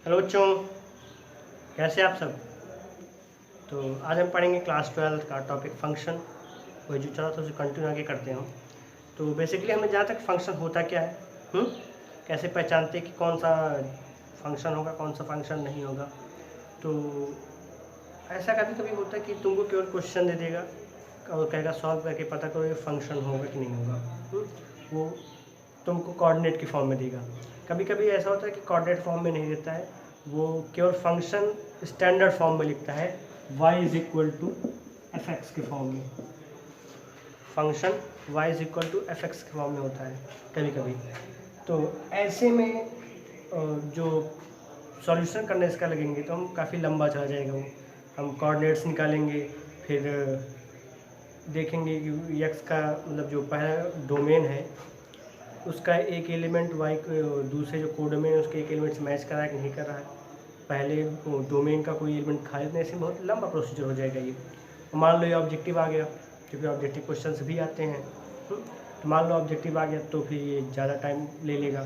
Hello बच्चों, कैसे आप सब। तो आज हम पढ़ेंगे क्लास 12 का टॉपिक फंक्शन। वही जो चला था उसे कंटिन्यू आगे करते हैं हम। तो बेसिकली हमने जहाँ तक फंक्शन होता क्या है, कैसे पहचानते कि कौन सा फंक्शन होगा कौन सा फंक्शन नहीं होगा। तो ऐसा कभी कभी होता है कि तुमको केवल क्वेश्चन दे देगा और कहेगा सॉल्व करके पता करो ये फंक्शन होगा कि नहीं होगा। वो तुमको कोऑर्डिनेट की फॉर्म में देगा। कभी कभी ऐसा होता है कि कोऑर्डिनेट फॉर्म में नहीं देता है, वो केवल फंक्शन स्टैंडर्ड फॉर्म में लिखता है y is equal to f x के फॉर्म में। Function y is equal to f x के फॉर्म में होता है कभी कभी। तो ऐसे में जो सॉल्यूशन करने इसका लगेंगे तो हम काफ़ी लंबा चला जाएगा वो। हम कोऑर्डिनेट्स निकालेंगे, फिर देखेंगे कि x का मतलब जो पहला डोमेन है उसका एक एलिमेंट y को दूसरे जो कोडोमेन है उसके एक एलिमेंट से मैच कर रहा है कि नहीं कर रहा है, पहले डोमेन का कोई एलिमेंट खाली देने से बहुत लंबा प्रोसीजर हो जाएगा ये। मान लो ये ऑब्जेक्टिव आ गया, क्योंकि ऑब्जेक्टिव क्वेश्चंस भी आते हैं। तो मान लो ऑब्जेक्टिव आ गया तो फिर ये ज़्यादा टाइम ले लेगा।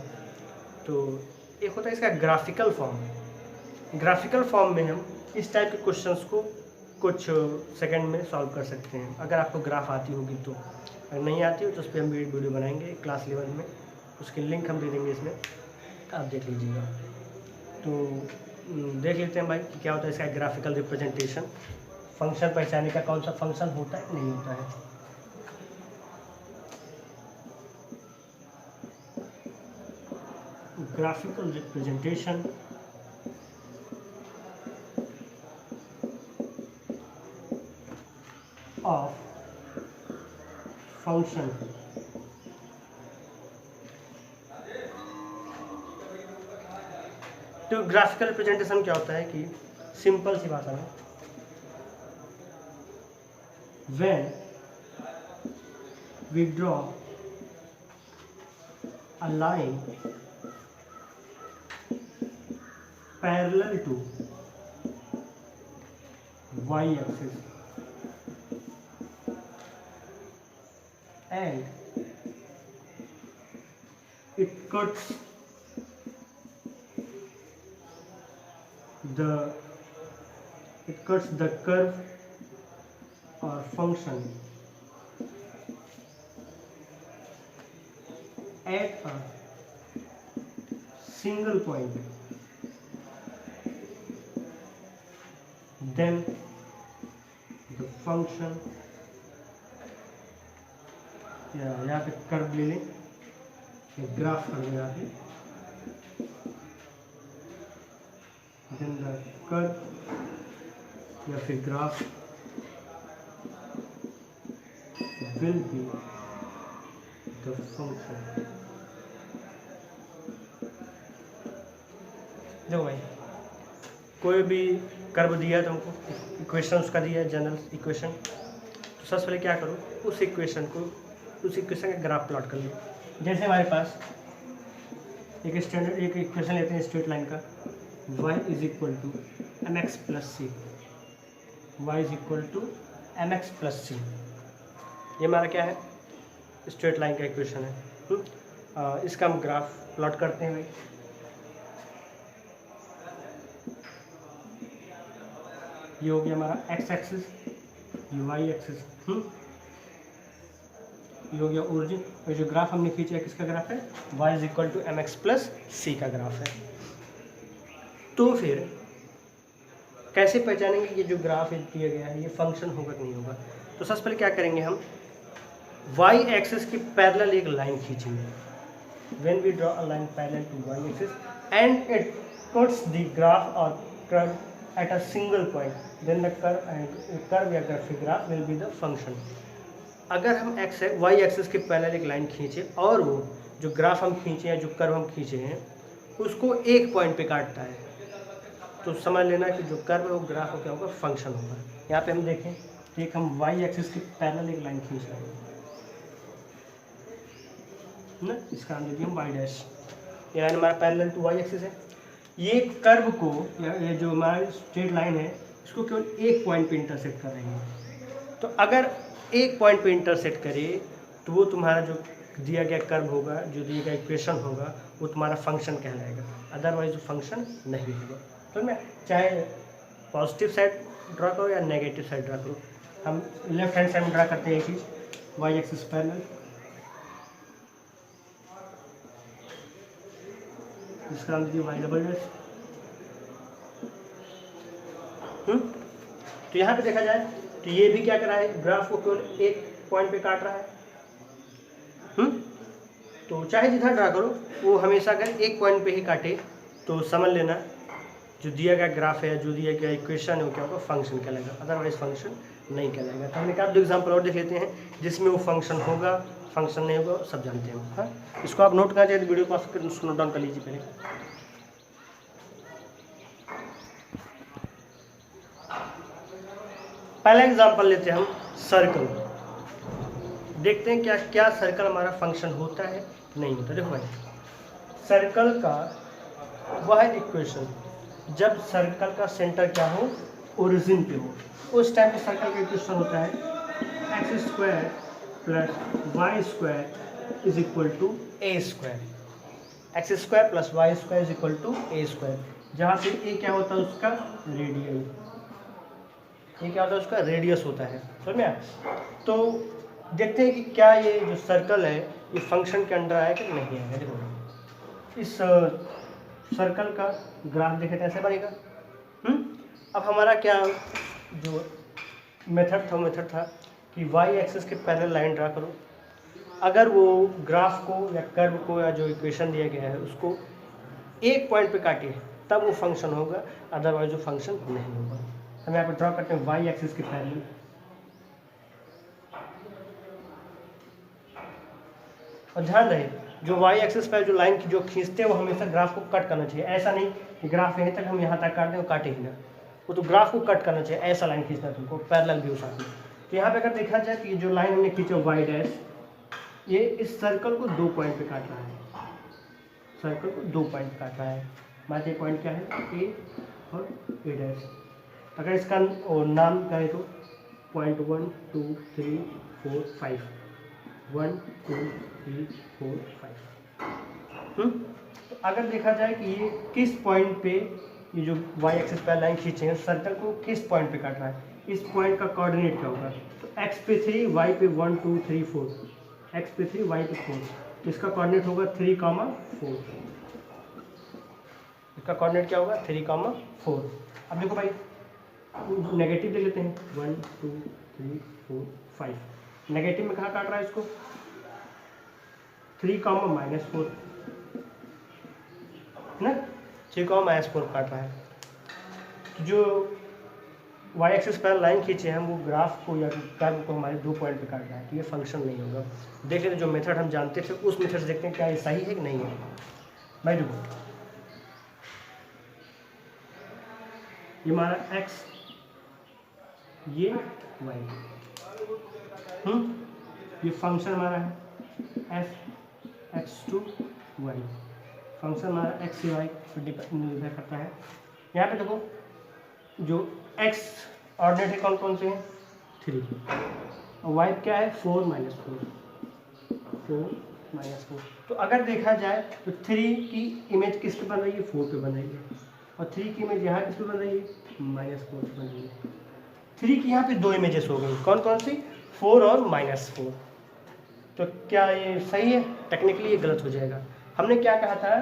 तो एक होता है इसका ग्राफिकल फॉर्म। ग्राफिकल फॉर्म में हम इस टाइप के क्वेश्चंस को कुछ सेकंड में सॉल्व कर सकते हैं, अगर आपको ग्राफ आती होगी तो। अगर नहीं आती हो तो उस पर हम वीडियो बनाएंगे क्लास लेवल में, उसकी लिंक हम दे देंगे इसमें, आप देख लीजिएगा। तो देख लेते हैं भाई कि क्या होता है इसका ग्राफिकल रिप्रेजेंटेशन। फंक्शन पहचाने का कौन सा फंक्शन होता है नहीं होता है। Graphical representation of function. तो ग्राफिकल रिप्रेजेंटेशन क्या होता है कि सिंपल सी भाषा में, when we draw a line parallel to y axis and it cuts the curve or function at a single point, then the function, यहाँ पे कर्व ले लें, ग्राफ कर लें यहाँ पे, then the curve या फिर graph will be the function। देखो भाई, कोई भी कर्व दिया तुमको, इक्वेशन उसका दिया है जनरल इक्वेशन, तो सबसे पहले क्या करो, उस इक्वेशन का ग्राफ प्लॉट कर लो। जैसे हमारे पास एक इक्वेशन लेते हैं स्ट्रेट लाइन का, y is equal to m x plus c. Y is equal to m x plus c, ये हमारा क्या है, स्ट्रेट लाइन का इक्वेशन है। इसका हम ग्राफ प्लॉट करते हैं भाई। ये हो गया हमारा एक्स एक्सिस, ये वाई एक्सिस, ये हो गया ओरिजिन। और जो ग्राफ हमने खींचा है किसका ग्राफ है, y is equal to m x plus c का ग्राफ है। तो फिर कैसे पहचानेंगे ये जो ग्राफ दिया गया है ये फंक्शन होगा कि नहीं होगा। तो सबसे पहले क्या करेंगे, हम y एक्सिस के पैरेलल एक लाइन खींचेंगे। When we draw a line parallel to y axis and it cuts the graph और curve at a single point, then the curve या graph will be the function. अगर हम y axis के parallel एक line खींचे और वो जो ग्राफ हम खींचे हैं, जो कर्व हम खींचे हैं, उसको एक पॉइंट पे काटता है, तो समझ लेना कि जो कर्व है वो ग्राफ हो क्या होगा, फंक्शन होगा। यहाँ पे हम देखें, एक हम y एक्सिस के पैरेलल एक लाइन खींच रहे हैं ना, इसका नाम दे दिया हम y डैश। ये लाइन हमारा पैरेलल टू y एक्सिस है। ये कर्व को, ये जो हमारी स्ट्रेट लाइन है, इसको केवल एक पॉइंट पे इंटरसेक्ट कर रही है। तो अगर एक पॉइंट पे इंटरसेक्ट करे तो वो तुम्हारा जो दिया गया कर्व होगा, जो दिया गया इक्वेशन होगा, वो तुम्हारा फंक्शन कहलाएगा, अदरवाइज वो फंक्शन नहीं होगा। तो मैं चाहे पॉजिटिव साइड ड्रा करो या नेगेटिव साइड ड्रा करो, हम लेफ्ट हैंड साइड में ड्रा करते हैं कि वाई एक्सिस पैरेलल, जिसका नाम दीजिए वाई डबल डैश। तो यहाँ पे देखा जाए तो ये भी क्या कर रहा है, ग्राफ को केवल एक पॉइंट पे काट रहा है। तो चाहे जितना ड्रा करो वो हमेशा अगर एक पॉइंट पे ही काटे तो समझ लेना जो दिया गया ग्राफ है, जो दिया गया इक्वेशन है, वो क्या होगा, फंक्शन कहलाएगा, अदरवाइज फंक्शन नहीं कहलाएगा। तो हमने कहा दो एग्जाम्पल और देख लेते हैं जिसमें वो फंक्शन होगा, फंक्शन नहीं होगा, सब जानते हैं। हाँ, इसको आप नोट करना चाहिए तो वीडियो को आप नोट डाउन कर लीजिए पहले। पहला एग्जाम्पल लेते हैं हम सर्कल, देखते हैं क्या क्या सर्कल हमारा फंक्शन होता है नहीं होता। देखो भाई, सर्कल का वह इक्वेशन जब सर्कल का सेंटर क्या हो, ओरिजिन पे हो, उस टाइम पे सर्कल का इक्वेशन होता है x square plus y square is equal to a square. X square plus y square is equal to a square, जहाँ पे ए क्या होता है उसका रेडियस, ये क्या होता है उसका रेडियस होता है, समझ में। तो देखते हैं कि क्या ये जो सर्कल है ये फंक्शन के अंडर आया कि नहीं आएगा। देखो इस सर्कल का ग्राफ देखे ऐसे बनेगा। अब हमारा क्या जो मेथड था कि वाई एक्सिस के पैरेलल लाइन ड्रा करो, अगर वो ग्राफ को या कर्व को या जो इक्वेशन दिया गया है उसको एक पॉइंट पे काटे तब वो फंक्शन होगा, अदरवाइज वो फंक्शन नहीं होगा। हम यहाँ पर ड्रॉ करते हैं वाई एक्सिस के पैरेलल, और ध्यान रहे जो वाई एक्सिस पर जो लाइन की जो खींचते हैं वो हमेशा ग्राफ को कट करना चाहिए। ऐसा नहीं कि ग्राफ यहीं तक हम यहाँ तक काट दें, वो काटे ही ना, वो तो ग्राफ को कट करना चाहिए, ऐसा लाइन खींचना तुमको पैरेलल व्यू साथ में। तो यहाँ पे अगर देखा जाए कि जो लाइन हमने खींचा वाई डैश, ये इस सर्कल को 2 पॉइंट पे काट रहा है, सर्कल को 2 पॉइंट काट रहा है। हमारे पॉइंट क्या है, ए और ए डैश। अगर इसका नाम करें तो पॉइंट 1 2 3 4 5, 1 2 3 4 5। तो अगर देखा जाए कि ये किस पॉइंट पे ये जो वाई एक्सिस पर लाइन खींचे हैं सर्कल को किस पॉइंट पे काट रहा है, इस पॉइंट का कोऑर्डिनेट क्या होगा। तो एक्स पे 3, वाई पे 1 2 3 4, एक्स पे 3 वाई पे 4, तो इसका कोऑर्डिनेट होगा 3, 4। इसका कोऑर्डिनेट क्या होगा, 3, 4। अब देखो भाई नेगेटिव ले लेते हैं, 1 2 3 4 5। नेगेटिव में कहाँ काट रहा है इसको, 3, -4 ना, 3, -4 काट रहा है। तो जो वाई एक्सिस पर लाइन खींचे हम वो ग्राफ को या कर्व को हमारे 2 पॉइंट पे काट रहा है, तो ये फंक्शन नहीं होगा। देख लेते जो मेथड हम जानते थे उस मेथड से देखते हैं क्या ये सही है कि नहीं है। भाई देखो ये हमारा एक्स, ये वाई, ये फंक्शन हमारा है f x to y, function हमारा एक्स से वाई पर निर्भर करता है। यहाँ पे देखो जो एक्स ऑर्डिनेट है कौन कौन से हैं, 3, और वाई क्या है 4 -4। तो अगर देखा जाए तो 3 की इमेज किस पे बन रही है, 4 पे बन रही है, और 3 की इमेज यहाँ किस पे बन रही है, -4 पे बन रही है। 3 की यहाँ पे 2 इमेजेस हो गई, कौन कौन सी, 4 और -4। तो क्या ये सही है, टेक्निकली ये गलत हो जाएगा। हमने क्या कहा था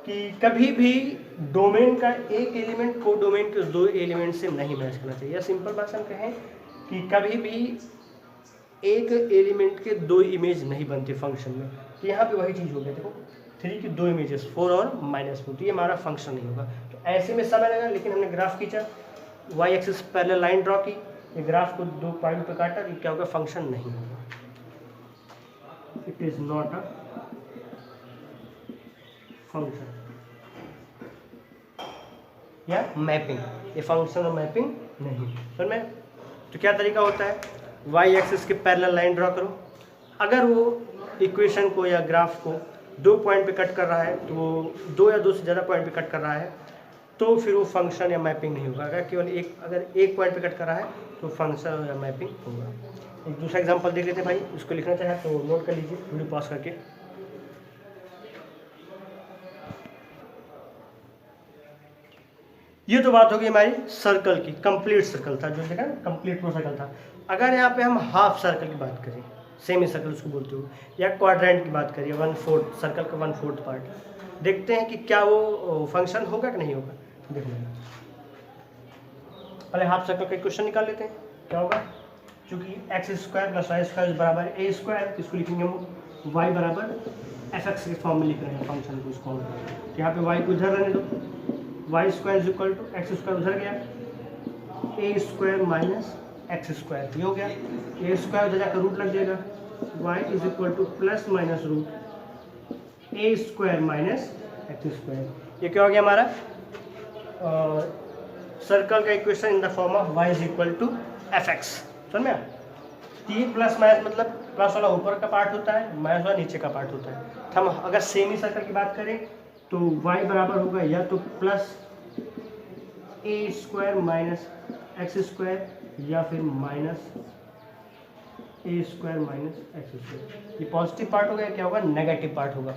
कि कभी भी डोमेन का एक एलिमेंट को डोमेन के 2 एलिमेंट से नहीं मैच करना चाहिए, या सिंपल भाषा में कहें कि कभी भी एक एलिमेंट के 2 इमेज नहीं बनते फंक्शन में। तो यहाँ पे वही चीज़ हो गया, देखो 3 की 2 इमेजेस 4 और -4, तो ये हमारा फंक्शन नहीं होगा। तो ऐसे में समय लगा, लेकिन हमने ग्राफ खींचा, y axis parallel line draw की, ये ग्राफ को 2 पॉइंट पे काटा, तो क्या होगा, फंक्शन नहीं होगा। It is not a function या मैपिंग, ये फंक्शन और मैपिंग नहीं। समझ में। तो क्या तरीका होता है, वाई एक्सिस के पैरेलल लाइन ड्रॉ करो, अगर वो इक्वेशन को या ग्राफ को 2 पॉइंट पे कट कर रहा है, तो वो 2 या 2 से ज़्यादा पॉइंट पे कट कर रहा है तो फिर वो फंक्शन या मैपिंग नहीं होगा। अगर केवल एक पॉइंट पे कट कर रहा है तो फंक्शन या मैपिंग होगा। एक दूसरा एग्जांपल देख लेते हैं भाई, उसको लिखना चाहे तो नोट कर लीजिए वीडियो पॉज करके। ये तो बात होगी हमारी सर्कल की, कंप्लीट सर्कल था जो देखा ना, कंप्लीट पूरा सर्कल था। अगर यहाँ पे हम हाफ सर्कल की बात करें, सेमी सर्कल उसको बोलते हो, या क्वाड्रेंट की बात करिए, 1/4 सर्कल का 1/4 पार्ट, देखते हैं कि क्या वो फंक्शन होगा कि नहीं होगा। देखो पहले हाफ सर्कल का क्वेश्चन निकाल लेते हैं, क्या होगा। चूंकि x² + y² बराबर a², इसको लिखेंगे हम y बराबर fx के फॉर्म में लिख रहे हैं फंक्शन को, इसको यहाँ पे y को इधर रहने दो, y² = x² उधर गया, a² - x², ये हो गया। a² उधर जाकर रूट लग जाएगा, y = ± √a² - x²। ये क्या हो गया हमारा सर्कल का equation in the form of y = fx। समझ में? ये प्लस माइनस मतलब प्लस वाला ऊपर का पार्ट होता है, माइनस वाला नीचे का पार्ट होता है। हम अगर सेमी सर्कल की बात करें तो y बराबर होगा या तो प्लस a² - x² या फिर माइनस a² - x²। ये पॉजिटिव पार्ट होगा, क्या होगा नेगेटिव पार्ट होगा।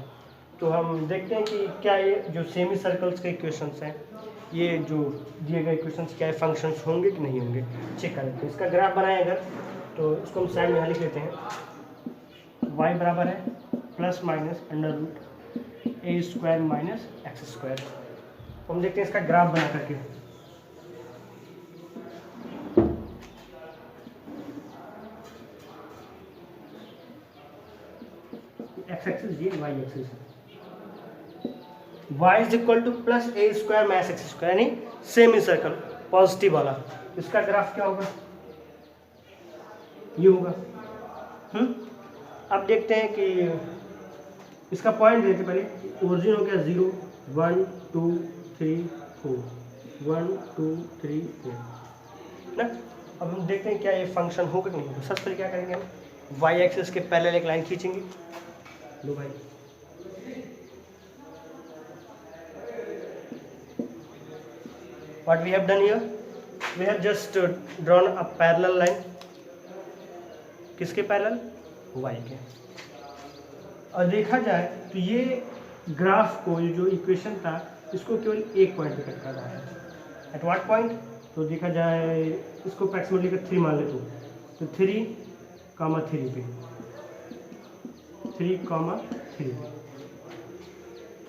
तो हम देखते हैं कि क्या ये जो सेमी सर्कल्स के इक्वेशंस हैं, ये जो दिए गए इक्वेशंस क्या फंक्शंस होंगे कि नहीं होंगे, चेक करें। तो इसका ग्राफ बनाए अगर, तो इसको हम साइड में यहाँ लिख लेते हैं, y बराबर है ± √a² - x²। हम देखते हैं इसका ग्राफ बना करके। x एक्सिस ये y axis, y = +a² - x², यानी सेमी सर्कल पॉजिटिव वाला। इसका ग्राफ क्या होगा, ये होगा। अब देखते हैं कि इसका पॉइंट देते पहले, ओरिजिन हो गया 0 1 2 3 4, 1 2 3 4 ना। अब हम देखते हैं क्या ये फंक्शन होगा कि नहीं होगा। सबसे पहले क्या करेंगे हम, y एक्सिस के पैरेलल एक लाइन खींचेंगे। लो भाई, what we have done here, we have just drawn a parallel line। किसके पैरेलल, y के। और देखा जाए तो ये ग्राफ को, ये जो इक्वेशन था, इसको केवल एक पॉइंट पे कट कर रहा है। एट व्हाट पॉइंट, तो देखा जाए इसको अप्रॉक्सिमेटली 3 मान ले तो 3, 3 पे 3,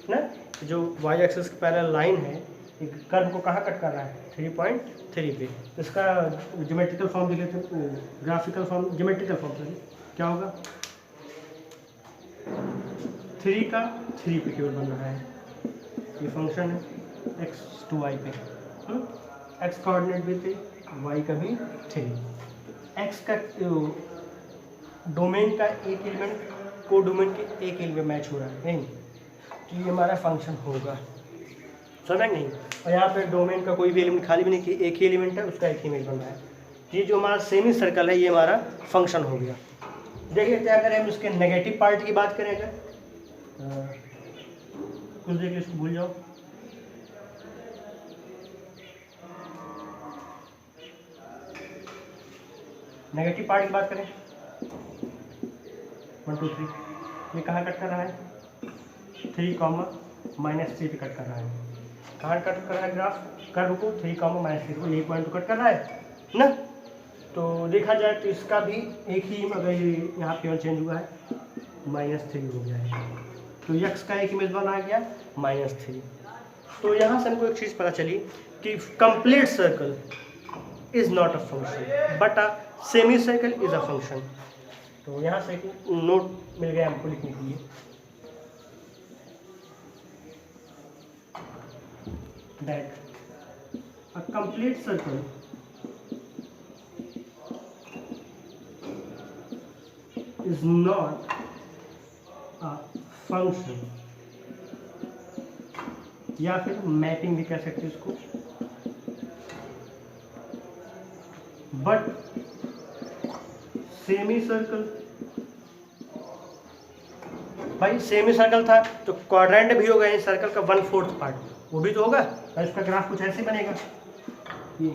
ना। जो y एक्सिस के पैरेलल लाइन है, एक कर्व को कहाँ कट कर रहा है, 3.3 पे। इसका ज्योमेट्रिकल फॉर्म देख लेते हैं, graphical form, geometrical form sorry, क्या होगा, 3 का 3 पे केवल बन रहा है। ये फंक्शन है x to y पे, x कोऑर्डिनेट भी 3, y का भी 3। x का डोमेन का एक एलिमेंट को डोमेन के एक एलिमेंट मैच हो रहा है नहीं, तो ये हमारा फंक्शन होगा। समझ नहीं। और यहाँ पे डोमेन का कोई भी एलिमेंट खाली भी नहीं, कि एक ही एलिमेंट है, उसका एक ही इमेज बन रहा है। ये जो हमारा सेमी सर्कल है, ये हमारा फंक्शन हो गया। देख लेते हैं अगर हम इसके नेगेटिव पार्ट की बात करें, अगर कुछ देख इसको भूल जाओ। नेगेटिव पार्ट की बात करें, 1 2 3, ये कहाँ कट कर रहा है, 3, -3 पे कट कर रहा है। कहाँ कट कर रहा है ग्राफ, कर्व को 3, -3 को, यही पॉइंट को कट कर रहा है ना। तो देखा जाए तो इसका भी एक ही, अगर ये यहाँ पे चेंज हुआ है, -3 हो गया है, तो x का एक इमेज बना गया -3। तो यहाँ से हमको एक चीज़ पता चली कि complete circle is not a function but a semi circle is a function. तो यहाँ से एक नोट मिल गया हमको लिखने के लिए, that a complete circle is not a function, या फिर मैपिंग भी कह सकते हैं इसको, बट सेमी सर्कल। भाई सेमी सर्कल था तो क्वाड्रेंट भी होगा, इस सर्कल का 1/4 पार्ट वो भी तो होगा। और इसका ग्राफ कुछ ऐसे बनेगा, ये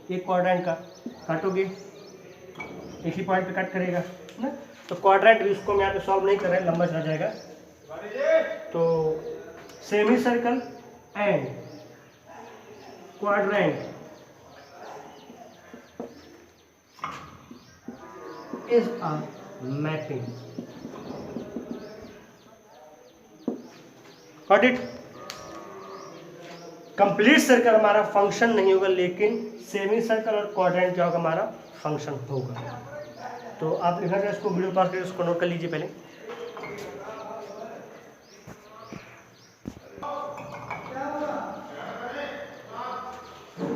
एक क्वाड्रेंट का काटोगे एक ही पॉइंट पे कट करेगा ना। तो क्वाड्रेंट भी उसको हम यहाँ पे सॉल्व नहीं कर रहे हैं, लंबा चला जाएगा। तो semi circle and quadrant is a mapping. Got it. Complete circle हमारा फंक्शन नहीं होगा, लेकिन सेमी सर्कल और क्वाड्रेंट क्या होगा, हमारा फंक्शन होगा। तो आप लिखा जाए इसको, वीडियो पास करके उसको नोट कर लीजिए पहले।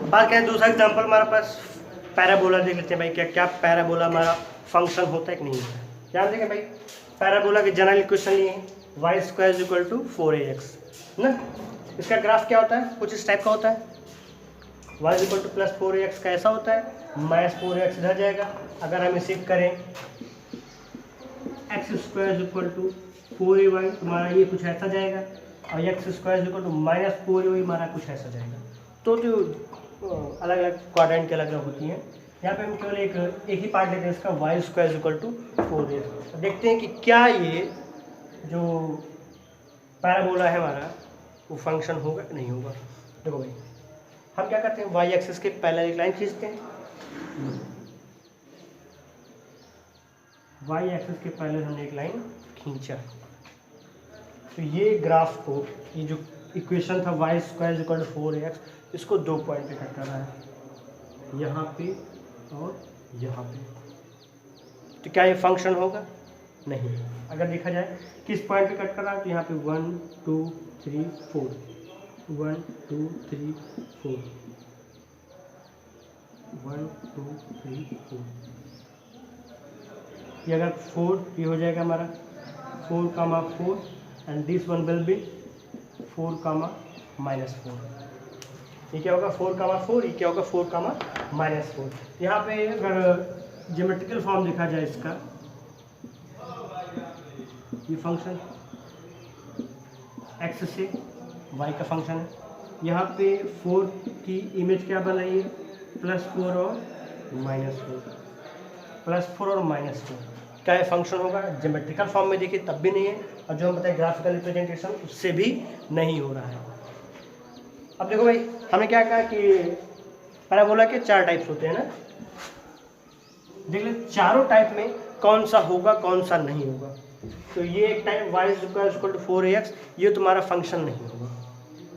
बात करें दूसरा एग्जांपल हमारे पास पैराबोला देख लेते हैं भाई। क्या क्या पैराबोला हमारा फंक्शन होता है कि नहीं होता है। याद देखें भाई, पैराबोला के जनरल इक्वेशन लिए हैं, y square is equal to 4ax ना। इसका ग्राफ क्या होता है, कुछ इस टाइप का होता है। y is equal two plus 4ax का ऐसा होता है, माइनस 4ax इधर जाएगा। अगर हम इसे करें x square is equal to 4ay, तुम्हारा ये कुछ ऐसा जाएगा, और x square is equal to minus 4ay हमारा कुछ ऐसा जाएगा। तो अलग अलग क्वाड्रेंट की अलग अलग होती हैं। यहाँ पे हम केवल एक ही पार्ट लेते हैं इसका, y square is equal to 4ax। देखते हैं कि क्या ये जो पैराबोला है हमारा वो फंक्शन होगा कि नहीं होगा। देखो भाई, हम क्या करते हैं, वाई एक्सिस के पैरेलल एक लाइन खींचते हैं। वाई एक्सिस के पैरेलल हमने एक लाइन खींचा, तो ये ग्राफ को, ये जो इक्वेशन था Y square equal to 4ax, इसको दो पॉइंट पे कट कर रहा है, यहाँ पे और यहाँ पे। तो क्या ये फंक्शन होगा, नहीं। अगर देखा जाए किस पॉइंट पे कट कर रहा है, तो यहाँ पे 1 2 3 4, 1 2 3 4, 1 2 3 4। ये अगर 4, ये हो जाएगा हमारा 4, and this one will be 4, -4। ये क्या होगा 4, ये क्या होगा 4, -4। यहाँ पे अगर ज्योमेट्रिकल फॉर्म देखा जाए इसका, ये फंक्शन x से y का फंक्शन है। यहाँ पे 4 की इमेज क्या बन रही है, +4 और -4, +4 और -4। क्या ये फंक्शन होगा, ज्योमेट्रिकल फॉर्म में देखिए तब भी नहीं है, और जो हम बताए ग्राफिकल रिप्रेजेंटेशन उससे भी नहीं हो रहा है। अब देखो भाई, हमने क्या कहा कि पैराबोला के 4 टाइप्स होते हैं ना। देख ले चारों टाइप में कौन सा होगा कौन सा नहीं होगा। तो ये एक type y equal to 4ax, ये तुम्हारा फंक्शन नहीं होगा,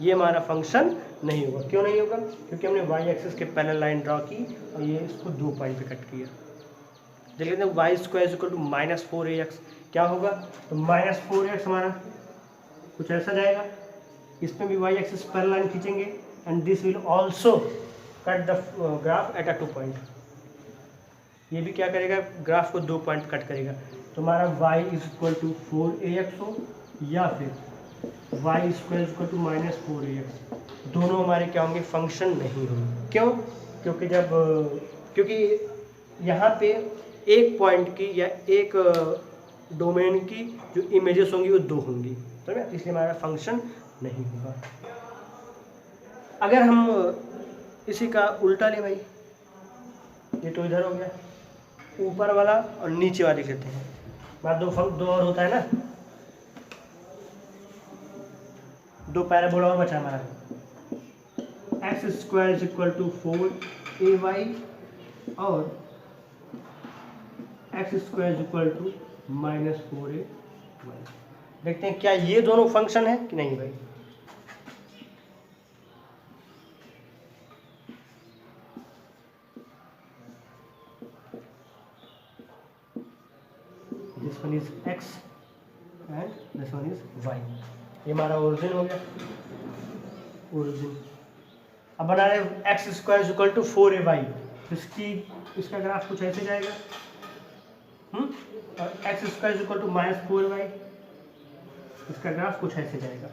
ये हमारा फंक्शन नहीं होगा। क्यों नहीं होगा, क्योंकि हमने y एक्सिस के पैरेलल लाइन ड्रॉ की और ये इसको 2 पॉइंट पे कट किया। देख लेते हैं y square equal to -4ax क्या होगा, तो -4ax हमारा कुछ ऐसा जाएगा। इसमें भी y एक्सिस पैरेलल लाइन खींचेंगे, and this will also cut the graph at a 2 point. ये भी क्या करेगा, ग्राफ को 2 पॉइंट कट करेगा। तो हमारा y is equal to 4ax हो, या फिर y square equal to -4ax, दोनों हमारे क्या होंगे, फंक्शन नहीं होंगे। क्यों, क्योंकि यहाँ पे एक पॉइंट की या एक डोमेन की जो इमेजेस होंगी वो 2 होंगी, तो इसलिए हमारा फंक्शन नहीं होगा। अगर हम इसी का उल्टा ले भाई, ये तो इधर हो गया, ऊपर वाला और नीचे वाला लिख लेते हैं। बात दो और होता है ना, 2 पैराबोला और बचा हमारा, x square equal to 4ay और x square equal to -4ay। देखते हैं क्या ये दोनों फंक्शन है कि नहीं भाई। This one is x and this one is y। ये हमारा ओरिजिन हो गया, ओरिजिन। अब बना रहे x square equal to 4ay, इसका ग्राफ कुछ ऐसे जाएगा, और x square equal to -4y, इसका ग्राफ कुछ ऐसे जाएगा।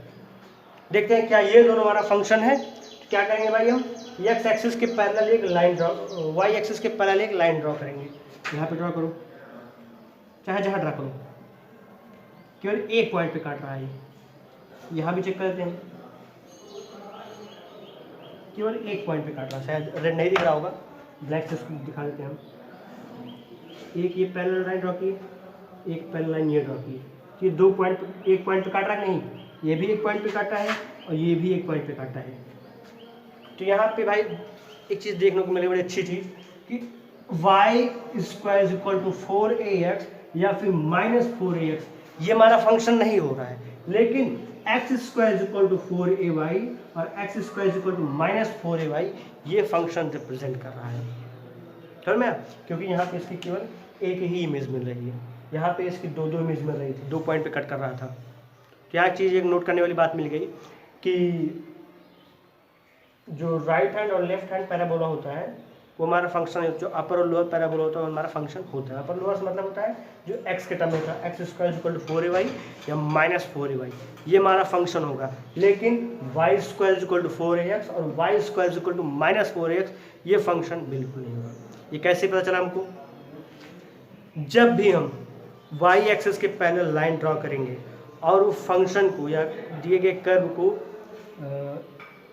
देखते हैं क्या ये दोनों हमारा फंक्शन है। तो क्या करेंगे भाई, हम एक्स एक्सिस के पैरेलल एक लाइन ड्रॉ, वाई एक्सिस के पैरेलल एक लाइन ड्रॉ करेंगे। यहाँ पे ड्रॉ करो, चाहे जहाँ ड्रॉ करो, केवल एक पॉइंट पे काट रहा है। यहाँ भी चेक करते हैं, केवल एक पॉइंट पे काट रहा है, शायद रेड नहीं दिख रहा होगा, ब्लैक से दिखा देते हैं हम। एक ये पैरेलल लाइन ड्रॉ की, एक पैरेलल लाइन ये ड्रॉ की, ये 2 पॉइंट एक पॉइंट पे काट रहा है नहीं, ये भी एक पॉइंट पे काटा है और ये भी एक पॉइंट पे काटा है। तो यहाँ पे भाई एक चीज़ देखने को मिली बड़ी अच्छी चीज़ कि y square is equal to 4ax या फिर -4ax, ये हमारा फंक्शन नहीं हो रहा है, लेकिन x square is equal to 4ay और x square is equal to -4ay ये फंक्शन रिप्रेजेंट कर रहा है। समझ में? क्योंकि यहाँ पे इसकी केवल एक ही इमेज मिल रही है, यहाँ पे इसकी दो इमेज मिल रही थी, 2 पॉइंट पे कट कर रहा था। क्या चीज़ एक नोट करने वाली बात मिल गई कि जो राइट हैंड और लेफ्ट हैंड पैराबोला होता है वो हमारा फंक्शन है, जो अपर और लोअर पैराबोला होता है वो हमारा फंक्शन होता है। अपर लोअर से मतलब होता है जो x के टर्म में होता है, x square equal to 4ay या -4ay, ये हमारा फंक्शन होगा। लेकिन y square equal to 4ax और y square equal to -4ax ये फंक्शन बिल्कुल नहीं होगा। ये कैसे पता चला हमको? जब भी हम y एक्सिस के पैरेलल लाइन ड्रॉ करेंगे और वो फंक्शन को या दिए गए कर्व को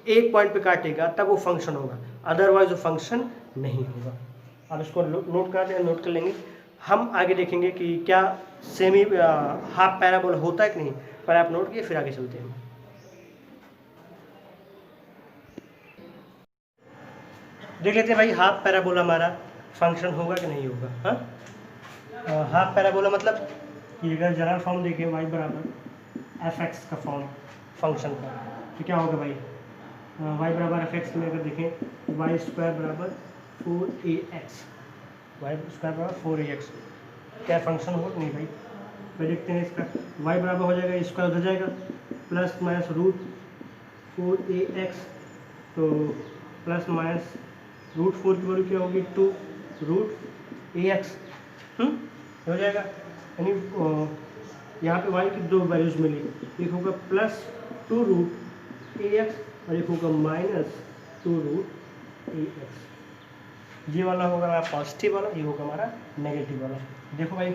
एक पॉइंट पे काटेगा तब वो फंक्शन होगा, अदरवाइज वो फंक्शन नहीं होगा। अब इसको नोट कर लेंगे। हम आगे देखेंगे कि क्या सेमी हाफ पैराबोला होता है कि नहीं, पर आप नोट किए फिर आगे चलते हैं। देख लेते हैं भाई हाफ पैराबोला हमारा फंक्शन होगा कि नहीं होगा। हाँ, हाफ पैराबोला मतलब कि अगर जनरल फॉर्म देखें y बराबर fx का फॉर्म फंक्शन का, तो क्या होगा भाई? y बराबर fx में अगर देखें y स्क्वायर बराबर 4ax, y स्क्वायर बराबर 4ax, क्या फंक्शन होगा नहीं भाई? तो देखते हैं इसका y बराबर हो जाएगा, स्क्वायर हो जाएगा प्लस माइनस रूट 4ax, तो प्लस माइनस रूट 4 की वैल्यू क्या होगी 2 रूट ax हो जाएगा। यानी यहाँ पे y की 2 वैल्यूज मिली, एक होगा प्लस 2 रूट ax और एक होगा -2 रूट ax। ये वाला होगा हमारा पॉजिटिव वाला, ये होगा हमारा नेगेटिव वाला। देखो भाई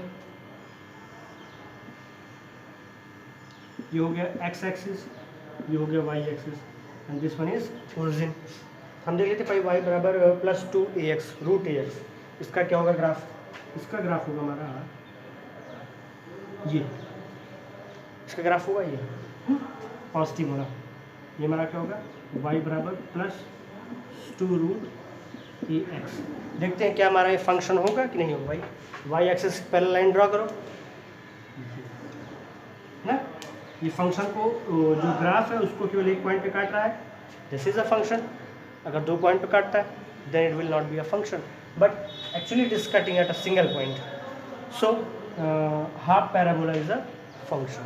ये हो गया x एक्सिस, ये हो गया y axis and this one is origin. हम देख लेते भाई y बराबर +2ax रूट ax, इसका क्या होगा ग्राफ? इसका ग्राफ होगा हमारा ये, इसका ग्राफ होगा ये पॉजिटिव वाला। ये हमारा क्या होगा y बराबर +2 रूट ax। देखते हैं क्या हमारा ये फंक्शन होगा कि नहीं होगा भाई। y axis parallel line draw करो ना, ये फंक्शन को जो ग्राफ है उसको केवल एक पॉइंट पे काट रहा है, दिस इज अ फंक्शन। अगर 2 पॉइंट पे काटता है then it will not be a function, but actually it is cutting at a single point, so half parabola is a function.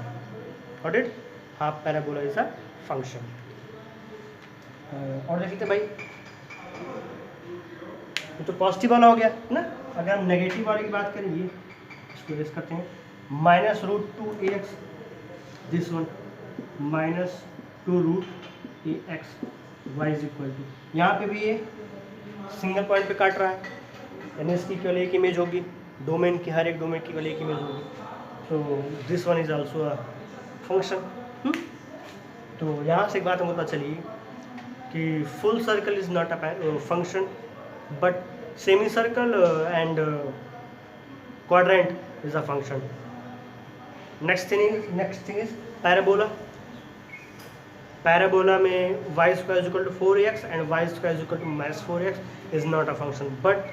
Got it? Half parabola is a function. और देखते भाई ये तो positive वाला हो गया ना। अगर हम नेगेटिव वाले की बात करेंगे, इसको रेस करते हैं, -√2ax, this one -2 root ax, y is equal to, यहाँ पे भी ये सिंगल पॉइंट पे काट रहा है, यानी इसकी केवल एक इमेज होगी, डोमेन की हर एक डोमेन की केवल एक इमेज होगी, तो this one is also a function. तो यहाँ से एक बात हमको पता चली कि full circle is not a function but semi circle and quadrant is a function. Next thing is parabola. Parabola में y square equal to 4ax and y square equal to -4ax is not a function but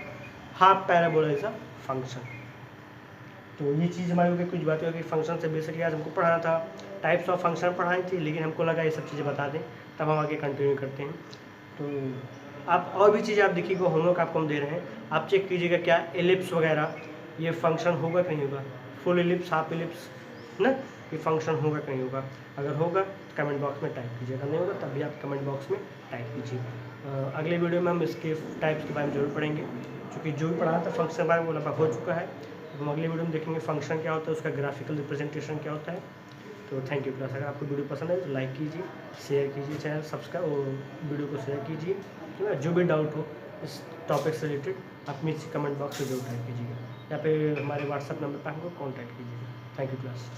half parabola is a function. तो ये चीज़ हमारी हो गई, कुछ बातें हो गई फंक्शन से। बेसिकली आज हमको पढ़ाना था, टाइप्स ऑफ फंक्शन पढ़ाई थी, लेकिन हमको लगा ये सब चीज़ें बता दें तब हम आगे कंटिन्यू करते हैं। तो आप और भी चीज़ें आप देखिएगा, होमवर्क आपको हम दे रहे हैं, आप चेक कीजिएगा क्या एलिप्स वगैरह ये फंक्शन होगा कि नहीं होगा, फुल एलिप्स हाफ एलिप्स ना, ये फंक्शन होगा कि नहीं होगा। अगर होगा तो कमेंट बॉक्स में टाइप कीजिएगा, नहीं होगा तब भी आप कमेंट बॉक्स में टाइप कीजिए। अगले वीडियो में हम इसके टाइप्स के बारे में जरूर पढ़ेंगे, क्योंकि जो भी पढ़ा था फंक्शन के बारे में वो लगभग हो चुका है। हम अगले वीडियो में देखेंगे फंक्शन क्या होता है, उसका ग्राफिकल रिप्रेजेंटेशन क्या होता है। तो थैंक यू क्लास। अगर आपको वीडियो पसंद है तो लाइक कीजिए, शेयर कीजिए, चैनल सब्सक्राइब और वीडियो को शेयर कीजिए, ठीक है। जो भी डाउट हो इस टॉपिक से रिलेटेड आप मुझसे कमेंट बॉक्स में जरूर टाइप कीजिएगा या फिर हमारे व्हाट्सअप नंबर पर हमको कॉन्टैक्ट कीजिएगा। Thank you class.